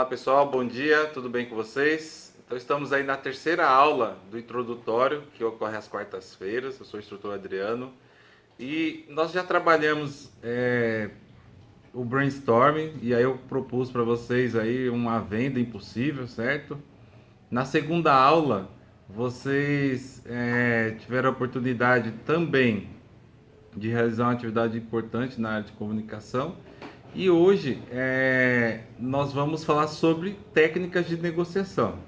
Olá pessoal, bom dia, tudo bem com vocês? Então estamos aí na terceira aula do introdutório, que ocorre às quartas-feiras. Eu sou o instrutor Adriano e nós já trabalhamos o brainstorming, e aí eu propus para vocês aí uma venda impossível, certo? Na segunda aula vocês tiveram a oportunidade também de realizar uma atividade importante na área de comunicação. E hoje nós vamos falar sobre técnicas de negociação.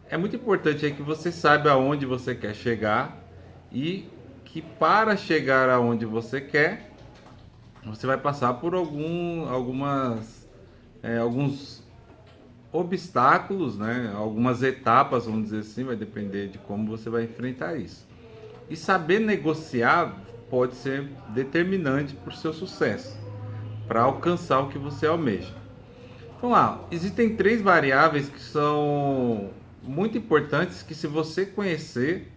É muito importante que você saiba aonde você quer chegar e que para chegar aonde você quer, você vai passar por alguns obstáculos, né? Algumas etapas, vamos dizer assim, vai depender de como você vai enfrentar isso. E saber negociar pode ser determinante para o seu sucesso, para alcançar o que você almeja. Vamos lá, existem três variáveis que são muito importantes, que se você conhecer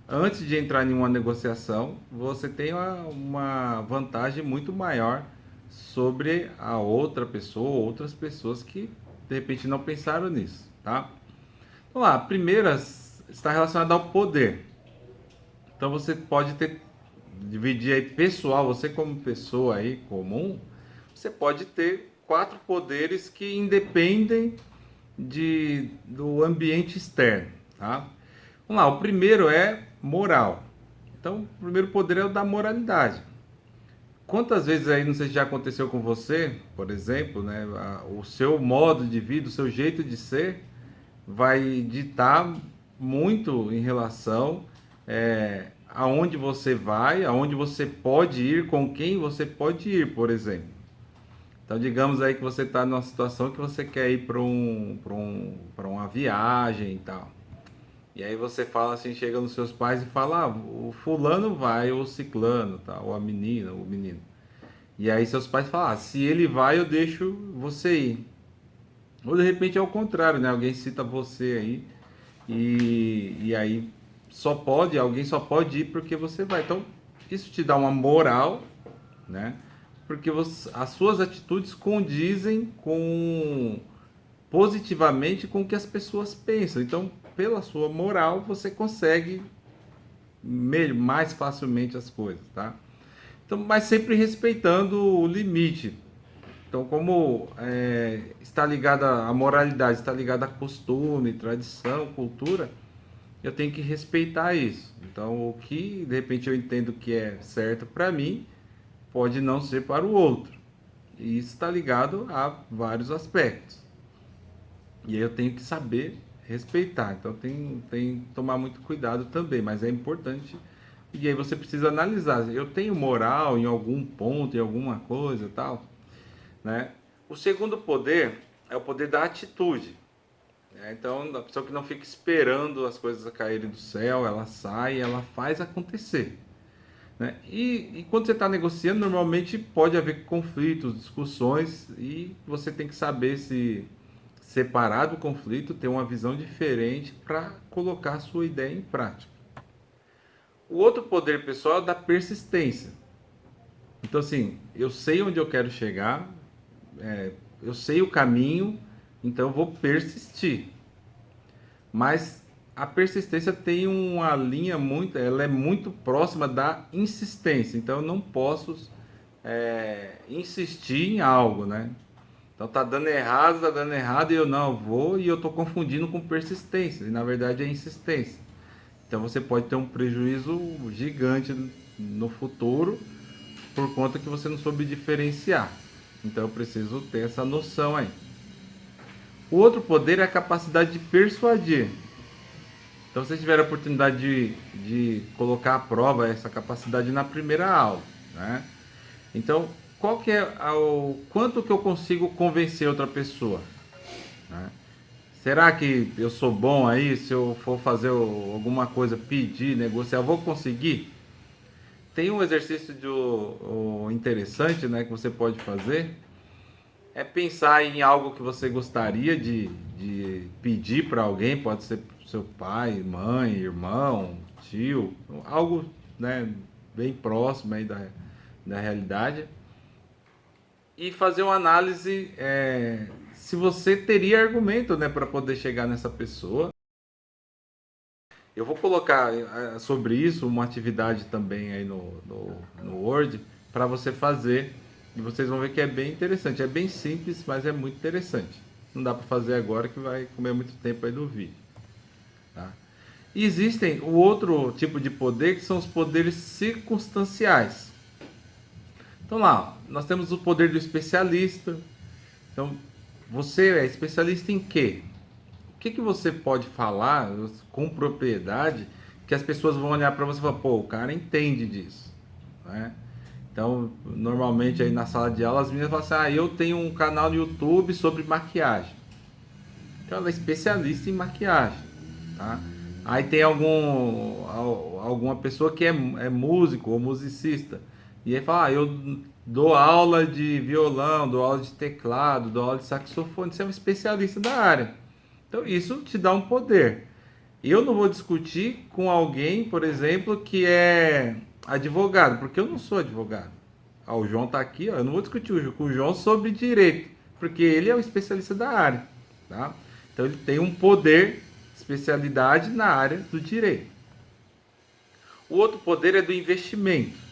antes de entrar em uma negociação, você tem uma vantagem muito maior sobre a outra pessoa ou outras pessoas que de repente não pensaram nisso, tá? Vamos lá, a primeira está relacionada ao poder. Então você pode dividir aí pessoal, você como pessoa aí comum, você pode ter quatro poderes que independem do ambiente externo, tá? Vamos lá, o primeiro é moral. Então, o primeiro poder é o da moralidade. Quantas vezes aí, não sei se já aconteceu com você, por exemplo, né, o seu modo de vida, o seu jeito de ser, vai ditar muito em relação aonde você vai, aonde você pode ir, com quem você pode ir, por exemplo. Então, digamos aí que você está numa situação que você quer ir para uma viagem e tal. E aí você fala assim, chega nos seus pais e fala, o fulano vai, ou o ciclano, tá? Ou a menina, ou o menino. E aí seus pais falam, se ele vai, eu deixo você ir. Ou de repente é o contrário, né? Alguém cita você aí e aí alguém só pode ir porque você vai. Então, isso te dá uma moral, né? Porque as suas atitudes condizem positivamente com o que as pessoas pensam. Então, pela sua moral, você consegue mais facilmente as coisas, tá? Então, mas sempre respeitando o limite. Então, como está ligada a moralidade, está ligada a costume, tradição, cultura, eu tenho que respeitar isso. Então, o que de repente eu entendo que é certo para mim, pode não ser para o outro. E isso está ligado a vários aspectos. E aí eu tenho que saber respeitar. Então tem que tomar muito cuidado também, mas é importante. E aí você precisa analisar. Eu tenho moral em algum ponto, em alguma coisa, tal, né? O segundo poder é o poder da atitude. Né? Então, a pessoa que não fica esperando as coisas caírem do céu, ela sai, ela faz acontecer. Né? E quando você está negociando, normalmente pode haver conflitos, discussões, e você tem que saber se separar do conflito, ter uma visão diferente para colocar a sua ideia em prática. O outro poder pessoal é da persistência. Então, assim, eu sei onde eu quero chegar, eu sei o caminho, então eu vou persistir. Mas a persistência tem uma linha ela é muito próxima da insistência. Então eu não posso insistir em algo, né? Então tá dando errado e eu não vou, e eu tô confundindo com persistência, e na verdade é insistência. Então você pode ter um prejuízo gigante no futuro por conta que você não soube diferenciar. Então eu preciso ter essa noção aí. O outro poder é a capacidade de persuadir. Então vocês tiveram a oportunidade de colocar à prova essa capacidade na primeira aula, né? Então, qual que é o quanto que eu consigo convencer outra pessoa, né? Será que eu sou bom aí? Se eu for fazer alguma coisa, pedir, negociar, eu vou conseguir? Tem um exercício interessante, né, que você pode fazer, é pensar em algo que você gostaria de pedir para alguém, pode ser seu pai, mãe, irmão, tio, algo, né, bem próximo aí da realidade. e fazer uma análise se você teria argumento, né, para poder chegar nessa pessoa. Eu vou colocar sobre isso uma atividade também aí no Word para você fazer e vocês vão ver que é bem interessante. É bem simples, mas é muito interessante. Não dá para fazer agora que vai comer muito tempo aí do vídeo. Tá? E existem o outro tipo de poder que são os poderes circunstanciais. Então lá, nós temos o poder do especialista. Então, você é especialista em quê? O que, que você pode falar com propriedade que as pessoas vão olhar para você e falar, pô, o cara entende disso, né? Então, normalmente aí na sala de aula as meninas falam assim, eu tenho um canal no YouTube sobre maquiagem. Então ela é especialista em maquiagem, tá? Aí tem alguma pessoa que é músico ou musicista. E aí fala, eu dou aula de violão, dou aula de teclado, dou aula de saxofone. Você é um especialista da área. Então isso te dá um poder. Eu não vou discutir com alguém, por exemplo, que é advogado, porque eu não sou advogado. O João está aqui, ó, eu não vou discutir com o João sobre direito, porque ele é um especialista da área, tá? Então ele tem um poder, especialidade na área do direito. O outro poder é do investimento.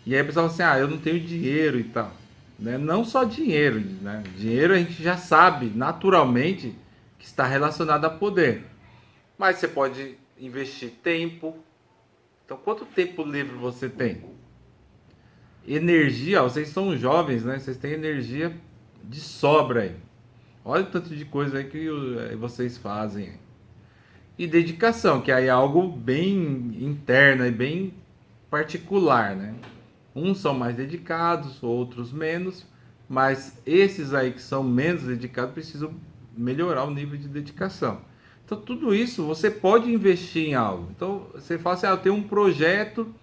E aí a pessoa fala assim, eu não tenho dinheiro e tal. Né? Não só dinheiro, né? Dinheiro a gente já sabe naturalmente que está relacionado a poder. Mas você pode investir tempo. Então, quanto tempo livre você tem? Energia, vocês são jovens, né? Vocês têm energia de sobra aí. Olha o tanto de coisa aí que vocês fazem. E dedicação, que aí é algo bem interno e bem particular, né? Uns são mais dedicados, outros menos, mas esses aí que são menos dedicados precisam melhorar o nível de dedicação. Então, tudo isso você pode investir em algo. Então, você fala assim, eu tenho um projeto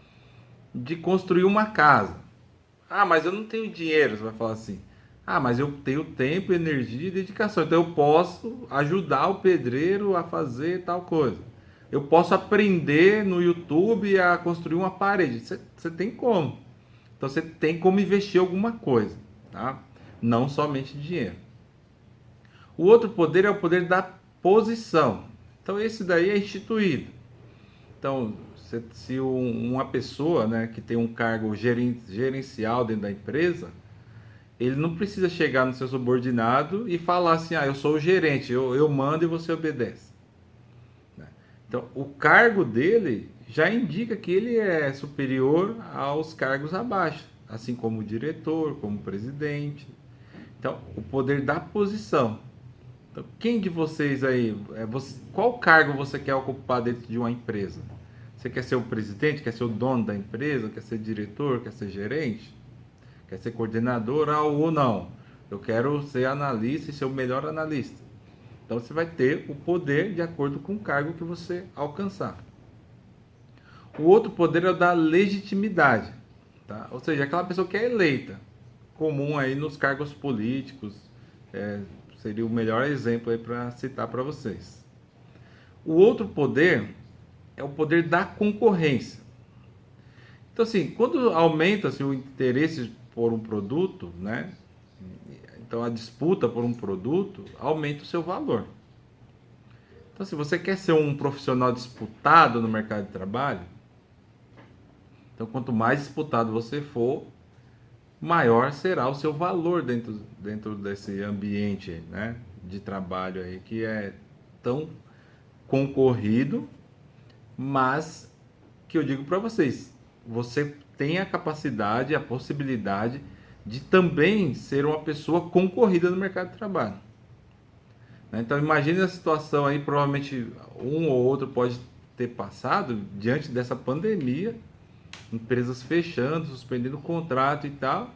de construir uma casa. Mas eu não tenho dinheiro, você vai falar assim. Mas eu tenho tempo, energia e dedicação. Então, eu posso ajudar o pedreiro a fazer tal coisa. Eu posso aprender no YouTube a construir uma parede. Você tem como. Então, você tem como investir alguma coisa, tá? Não somente dinheiro. O outro poder é o poder da posição. Então, esse daí é instituído. Então, se uma pessoa, né, que tem um cargo gerencial dentro da empresa, ele não precisa chegar no seu subordinado e falar assim, eu sou o gerente, eu mando e você obedece. Então, o cargo dele já indica que ele é superior aos cargos abaixo, assim como o diretor, como o presidente. Então, o poder da posição. Então, quem de vocês aí, qual cargo você quer ocupar dentro de uma empresa? Você quer ser o presidente, quer ser o dono da empresa, quer ser diretor, quer ser gerente, quer ser coordenador ou não? Eu quero ser analista e ser o melhor analista. Então você vai ter o poder de acordo com o cargo que você alcançar. O outro poder é o da legitimidade, tá? Ou seja, aquela pessoa que é eleita, comum aí nos cargos políticos, seria o melhor exemplo aí para citar para vocês. O outro poder é o poder da concorrência. Então, assim, quando aumenta-se o interesse por um produto, né? Então, a disputa por um produto aumenta o seu valor. Então, se você quer ser um profissional disputado no mercado de trabalho, então, quanto mais disputado você for, maior será o seu valor dentro desse ambiente, né, de trabalho aí, que é tão concorrido, mas que eu digo para vocês, você tem a capacidade, a possibilidade de também ser uma pessoa concorrida no mercado de trabalho. Então imagine a situação aí, provavelmente um ou outro pode ter passado diante dessa pandemia, empresas fechando, suspendendo o contrato e tal.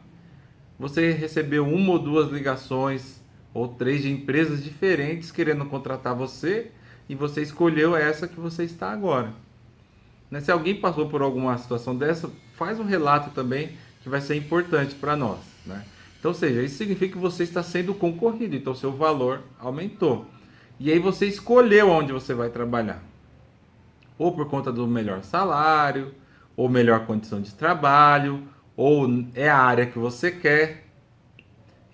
Você recebeu uma ou duas ligações ou três de empresas diferentes querendo contratar você e você escolheu essa que você está agora. Se alguém passou por alguma situação dessa, faz um relato também que vai ser importante para nós. Então, ou seja, isso significa que você está sendo concorrido, então seu valor aumentou. E aí você escolheu onde você vai trabalhar. Ou por conta do melhor salário, ou melhor condição de trabalho, ou é a área que você quer.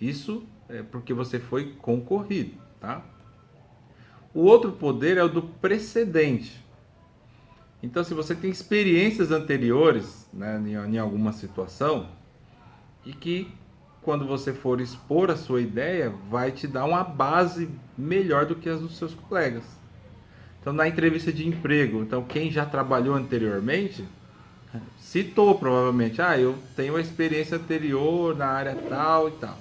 Isso é porque você foi concorrido, tá? O outro poder é o do precedente. Então, se você tem experiências anteriores, né, em alguma situação, e que quando você for expor a sua ideia, vai te dar uma base melhor do que as dos seus colegas. Então, na entrevista de emprego, então quem já trabalhou anteriormente citou provavelmente, eu tenho uma experiência anterior na área tal e tal.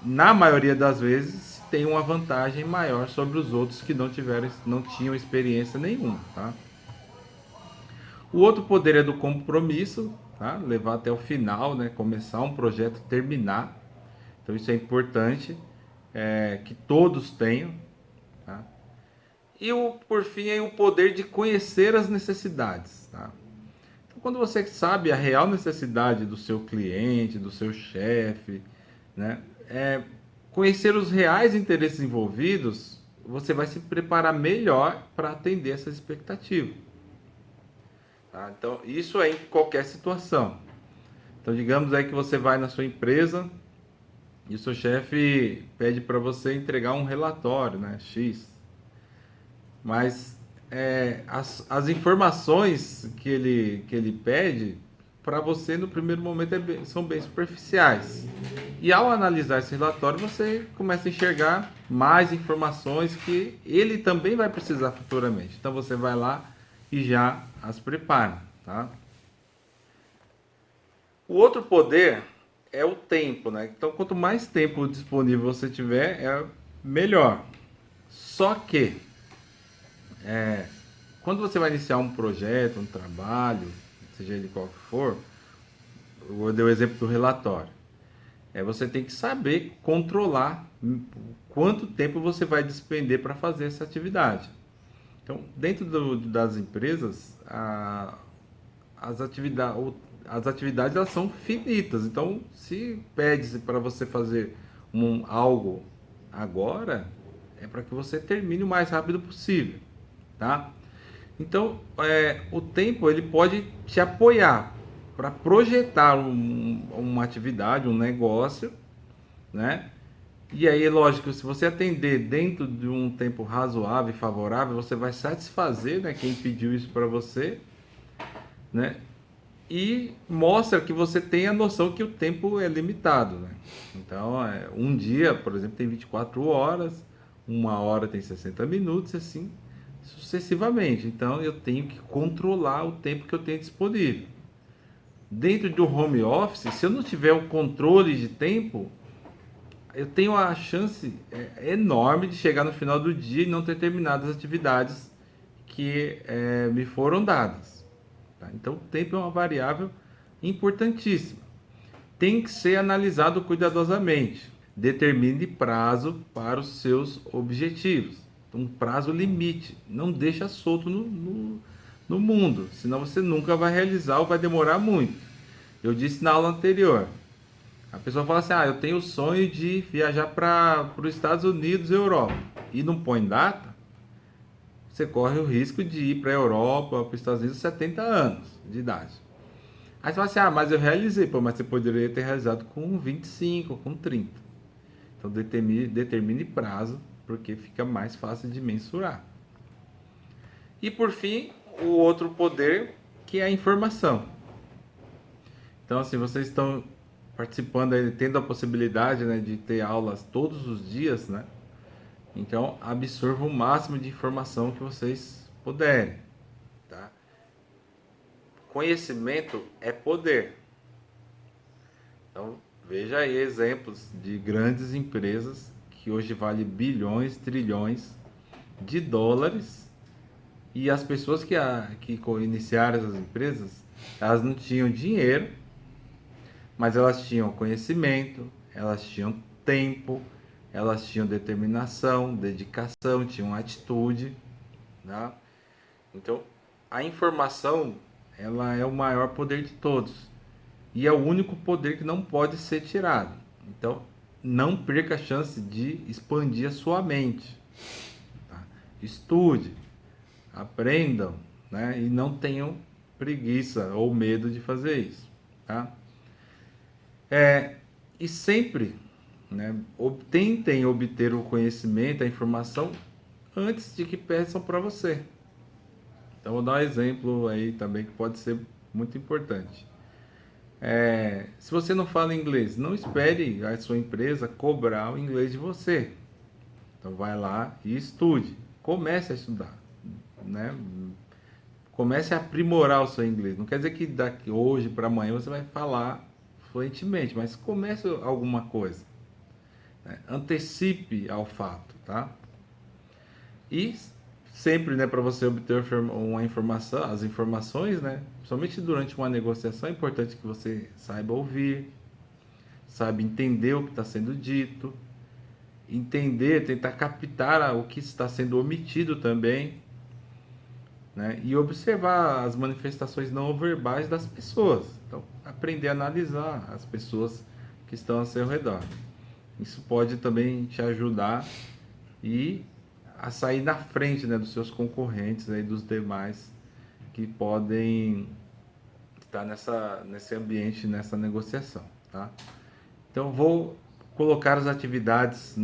Na maioria das vezes, tem uma vantagem maior sobre os outros que não tinham experiência nenhuma, tá? O outro poder é do compromisso, tá? Levar até o final, né? Começar um projeto, terminar. Então isso é importante, que todos tenham, tá? E por fim, é o poder de conhecer as necessidades, tá? Então, quando você sabe a real necessidade do seu cliente, do seu chefe, né? Conhecer os reais interesses envolvidos, você vai se preparar melhor para atender essas expectativas. Tá? Então, isso é em qualquer situação. Então, digamos aí que você vai na sua empresa e o seu chefe pede para você entregar um relatório, né, X. Mas as informações que ele pede, para você no primeiro momento são bem superficiais. E ao analisar esse relatório, você começa a enxergar mais informações que ele também vai precisar futuramente. Então você vai lá e já as prepara, tá? O outro poder é o tempo, né? Então quanto mais tempo disponível você tiver, é melhor. Só que quando você vai iniciar um projeto, um trabalho, seja ele qual for, eu vou dar o exemplo do relatório. Você tem que saber controlar quanto tempo você vai despender para fazer essa atividade. Então, dentro das empresas, as, as atividades elas são finitas. Então, se pede para você fazer algo agora, é para que você termine o mais rápido possível, tá? Então, o tempo ele pode te apoiar para projetar uma atividade, um negócio, né? E aí, lógico, se você atender dentro de um tempo razoável e favorável, você vai satisfazer, né, quem pediu isso para você, né? E mostra que você tem a noção que o tempo é limitado, né? Então, um dia, por exemplo, tem 24 horas, uma hora tem 60 minutos, assim, sucessivamente. Então, eu tenho que controlar o tempo que eu tenho disponível. Dentro do home office, se eu não tiver o controle de tempo, eu tenho a chance enorme de chegar no final do dia e não ter terminado as atividades que me foram dadas. Tá? Então, o tempo é uma variável importantíssima. Tem que ser analisado cuidadosamente. Determine prazo para os seus objetivos. Um prazo limite. Não deixa solto no mundo, senão você nunca vai realizar ou vai demorar muito. Eu disse na aula anterior. A pessoa fala assim, eu tenho o sonho de viajar para os Estados Unidos e Europa. E não põe data, você corre o risco de ir para a Europa, para os Estados Unidos, 70 anos de idade. Aí você fala assim, mas eu realizei, mas você poderia ter realizado com 25, com 30. Então determine prazo, porque fica mais fácil de mensurar. E por fim, o outro poder, que é a informação. Então, assim, vocês estão participando, tendo a possibilidade, né, de ter aulas todos os dias, né? Então, absorva o máximo de informação que vocês puderem, tá? Conhecimento é poder. Então, veja aí exemplos de grandes empresas que hoje valem bilhões, trilhões de dólares, e as pessoas que iniciaram essas empresas, elas não tinham dinheiro, mas elas tinham conhecimento, elas tinham tempo, elas tinham determinação, dedicação, tinham atitude, né? Então, a informação, ela é o maior poder de todos e é o único poder que não pode ser tirado. Então, não perca a chance de expandir a sua mente, tá? Estude, aprendam, né? E não tenham preguiça ou medo de fazer isso, tá? E sempre, né, tentem obter o conhecimento, a informação antes de que peçam para você. Então vou dar um exemplo aí também que pode ser muito importante. Se você não fala inglês, não espere a sua empresa cobrar o inglês de você. Então vai lá e estude, comece a estudar, né? Comece a aprimorar o seu inglês. Não quer dizer que daqui hoje para amanhã você vai falar fluentemente, mas comece alguma coisa, né? Antecipe ao fato, tá? E sempre, né, para você obter uma informação, as informações, né, somente durante uma negociação é importante que você saiba ouvir, saiba entender o que está sendo dito, entender, tentar captar o que está sendo omitido também, né, e observar as manifestações não verbais das pessoas. Então, aprender a analisar as pessoas que estão ao seu redor. Isso pode também te ajudar e a sair na frente, né, dos seus concorrentes aí, dos demais que podem estar nesse ambiente, nessa negociação, tá? Então vou colocar as atividades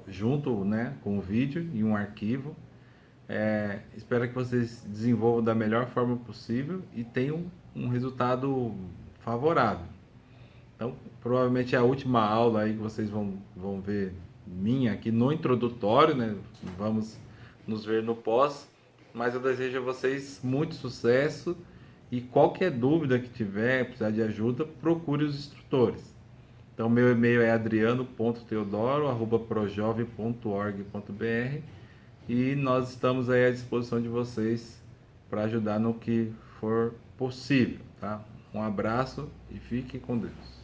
junto, né, com o vídeo em um arquivo. Espero que vocês desenvolvam da melhor forma possível e tenham um resultado favorável. Então, provavelmente é a última aula aí que vocês vão ver minha aqui no introdutório, né? Vamos nos ver no pós, mas eu desejo a vocês muito sucesso e qualquer dúvida que tiver, precisar de ajuda, procure os instrutores. Então, meu e-mail é adriano.teodoro@projove.org.br e nós estamos aí à disposição de vocês para ajudar no que for possível, tá? Um abraço e fique com Deus.